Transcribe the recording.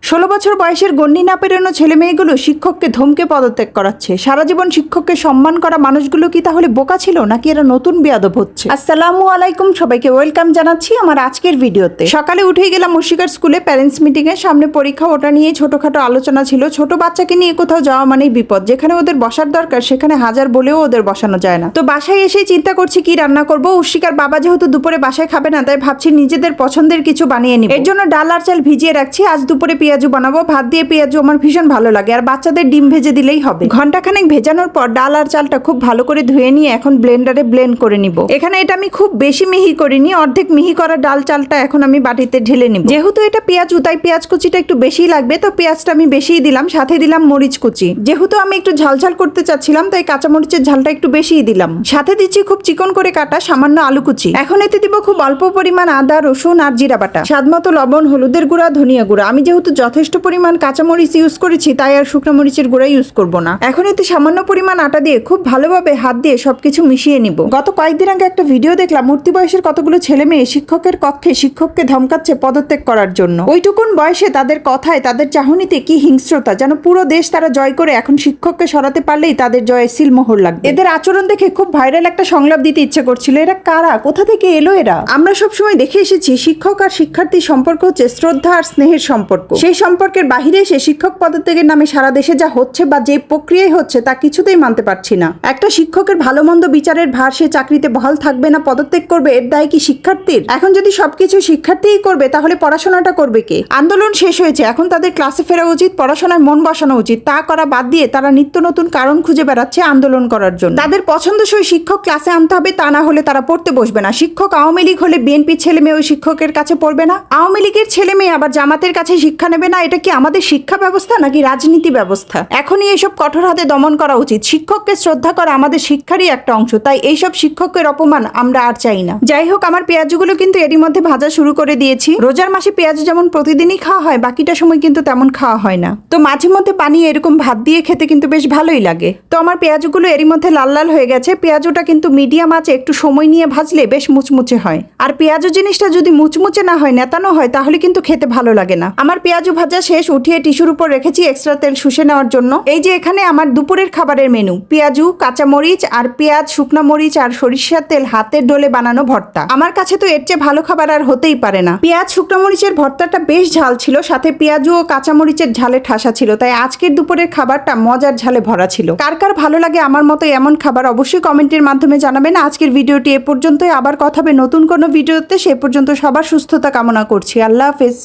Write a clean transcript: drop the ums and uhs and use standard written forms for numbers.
16 বছর বয়সের গণ্ডি না পেরোনো ছেলে মেয়েগুলো শিক্ষককে ধমকে পদত্যাগ করাচ্ছে। সারা জীবন শিক্ষককে সম্মান করা মানুষগুলো কি তাহলে বোকা ছিল, নাকি এরা নতুন বেয়াদব হচ্ছে? আসসালামু আলাইকুম, সবাইকে ওয়েলকাম জানাচ্ছি আমার আজকের ভিডিওতে। সকালে উঠে গেলাম মুর্শিদার স্কুলে প্যারেন্টস মিটিং এ। সামনে পরীক্ষা, ওটা নিয়ে ছোটখাটো আলোচনা ছিল। ছোট বাচ্চাকে নিয়ে কোথাও যাওয়া মানেই বিপদ। যেখানে ওদের বসার দরকার সেখানে হাজার বলেও ওদের বসানো যায় না। তো বাসায় এসে চিন্তা করছি কি রান্না করব। উর্শিকার বাবা যেহেতু দুপুরে বাসায় খাবে না, তাই ভাবছি নিজেদের পছন্দের কিছু বানিয়ে নিব। এর জন্য ডাল আর চাল ভিজিয়ে রাখছি। আজ দুপুরে পেঁয়াজু বানাবো। ভাত দিয়ে পেঁয়াজু আমার ভীষণ ভালো লাগে, আর বাচ্চাদের ডিম ভেজে দিলেই হবে। ঘন্টাখানেক ভেজানোর পর ডাল আর চালটা খুব ভালো করে ধুয়ে নিয়ে এখন ব্লেন্ডারে ব্লেন্ড করে নিব। এখানে এটা আমি খুব বেশি মিহি করিনি, অর্ধেক মিহি করা ডাল চালটা এখন আমি বাটিতে ঢেলে নিব। যেহেতু এটা পেঁয়াজু, তাই পেঁয়াজ কুচিটা একটু বেশি লাগবে, তো পেঁয়াজটা আমি বেশিই দিলাম। সাথে দিলাম মরিচ কুচি। যেহেতু আমি একটু ঝালঝাল করতে চাচ্ছিলাম, তাই কাঁচা মরিচের ঝালটা একটু বেশিই দিলাম। সাথে দিচ্ছি খুব চিকন করে কাটা সামান্য আলু কুচি। এখন এতে দিব খুব অল্প পরিমাণ আদা, রসুন আর জিরা বাটা, স্বাদমতো লবণ, হলুদের গুঁড়া, ধনিয়া গুঁড়া। আমি যেহেতু যথেষ্ট পরিমাণ কাঁচামরিচ ইউজ করেছি, তাই আর শুকনো মরিচের গুঁড়া ইউজ করব না। এখন এতে সামান্য পরিমাণ আটা দিয়ে খুব ভালোভাবে হাত দিয়ে সবকিছু মিশিয়ে নিব। গত কয়েকদিন আগে একটা ভিডিও দেখলাম, মূর্তি বয়সের কতগুলো ছেলে মেয়ে শিক্ষকের কক্ষে শিক্ষককে ধমকাচ্ছে পদত্যাগ করার জন্য। ওইটুকুন বয়সে তাদের কথায়, তাদের চাহনিতে কি হিংস্রতা, যেন পুরো দেশ তারা জয় করে এখন শিক্ষককে সরাতে পারলেই তাদের জয়ে সিলমোহর লাগবে। এদের আচরণ দেখে খুব ভাইরাল একটা সংলাপ দিতে ইচ্ছে করছিল। এরা কারা, কোথা থেকে এলো এরা? আমরা সবসময় দেখে এসেছি শিক্ষক আর শিক্ষার্থীর সম্পর্ক হচ্ছে শ্রদ্ধা আর স্নেহের সম্পর্ক। সেই সম্পর্কের বাহিরে এসে শিক্ষক পদত্যাগের নামে সারা দেশে যা হচ্ছে বা যে প্রক্রিয়ায় হচ্ছে তা কিছুতেই মানতে পারছি না। একটা শিক্ষকের ভালো মন্দ বিচারের ভার সে চাকরিতে বহাল থাকবে না, পদত্যাগ করবে, এর দায় কি শিক্ষার্থীর? এখন যদি সবকিছু শিক্ষার্থীই করবে, তাহলে পড়াশোনাটা করবে কে? আন্দোলন শেষ হয়েছে, এখন তাদের ক্লাসে ফেরা উচিত, পড়াশোনায় মন বসানো উচিত। তা করা বাদ দিয়ে তারা নিত্য নতুন কারণ খুঁজে বেড়াচ্ছে আন্দোলন করার জন্য। তাদের পছন্দসই শিক্ষক ক্লাসে আনতে হবে, তা না হলে তারা পড়তে বসবে না। শিক্ষক আওয়ামী লীগ হলে বিএনপির ছেলে মেয়ে ওই শিক্ষকের কাছে পড়বে না, আওয়ামী লীগের ছেলে মেয়ে আবার জামাতের কাছে শিক্ষা নেবে না। এটা কি আমাদের শিক্ষা ব্যবস্থা নাকি রাজনীতি ব্যবস্থা? এখনই এইসব কঠোর হাতে দমন করা উচিত। শিক্ষককে শ্রদ্ধা করা আমাদের শিক্ষারই একটা অংশ, তাই এইসব শিক্ষকের অপমান আমরা আর চাই না। যাই হোক, আমার পেঁয়াজগুলো কিন্তু এরই মধ্যে ভাজা শুরু করে দিয়েছি। রোজার মাসে পেঁয়াজ যেমন প্রতিদিনই খাওয়া হয়, বাকিটা সময় কিন্তু তেমন খাওয়া হয় না। তো মাঝে মধ্যে পানি এরকম ভাত দিয়ে খেতে কিন্তু বেশ ভালোই লাগে। তো আমার পেঁয়াজগুলো এরই মধ্যে লাল লাল হয়ে গেছে। পেঁয়াজটা কিন্তু মিডিয়াম আঁচে একটু সময় নিয়ে ভাজলে বেশ মুচমুচে হয়। আর পেঁয়াজু জিনিসটা যদি মুচমুচে না হয়, নেতানো হয়, তাহলে কিন্তু খেতে ভালো লাগে না। আমার পেঁয়াজু ভাজা শেষ, উঠিয়ে টিস্যুর উপর রেখেছি এক্সট্রা তেল শুষে নেওয়ার জন্য। এই যে এখানে আমার দুপুরের খাবারের মেনু: পেঁয়াজু, কাঁচামরিচ আর পেঁয়াজ, শুকনা মরিচ আর সরিষার তেল হাতের ডোলে বানানো ভর্তা। আমার কাছে তো এর চেয়ে ভালো খাবার আর হতেই পারে না। পেঁয়াজ শুকনা মরিচের ভর্তাটা বেশ ঝাল ছিল, সাথে পেঁয়াজু ও কাঁচামরিচের ঝালে ঠাসা ছিল, তাই আজকের দুপুরের খাবারটা মজার ঝালে ভরা ছিল। কার কার ভালো লাগে আমার মতো এমন খাবার অবশ্যই কমেন্টের মাধ্যমে জানাবেন। আজকের ভিডিওটি এ পর্যন্তই, আবার কথা হবে নতুন কোনো ভিডিওতে। সে পর্যন্ত সবার সুস্থতা কামনা করছি। আল্লাহ হাফেজ।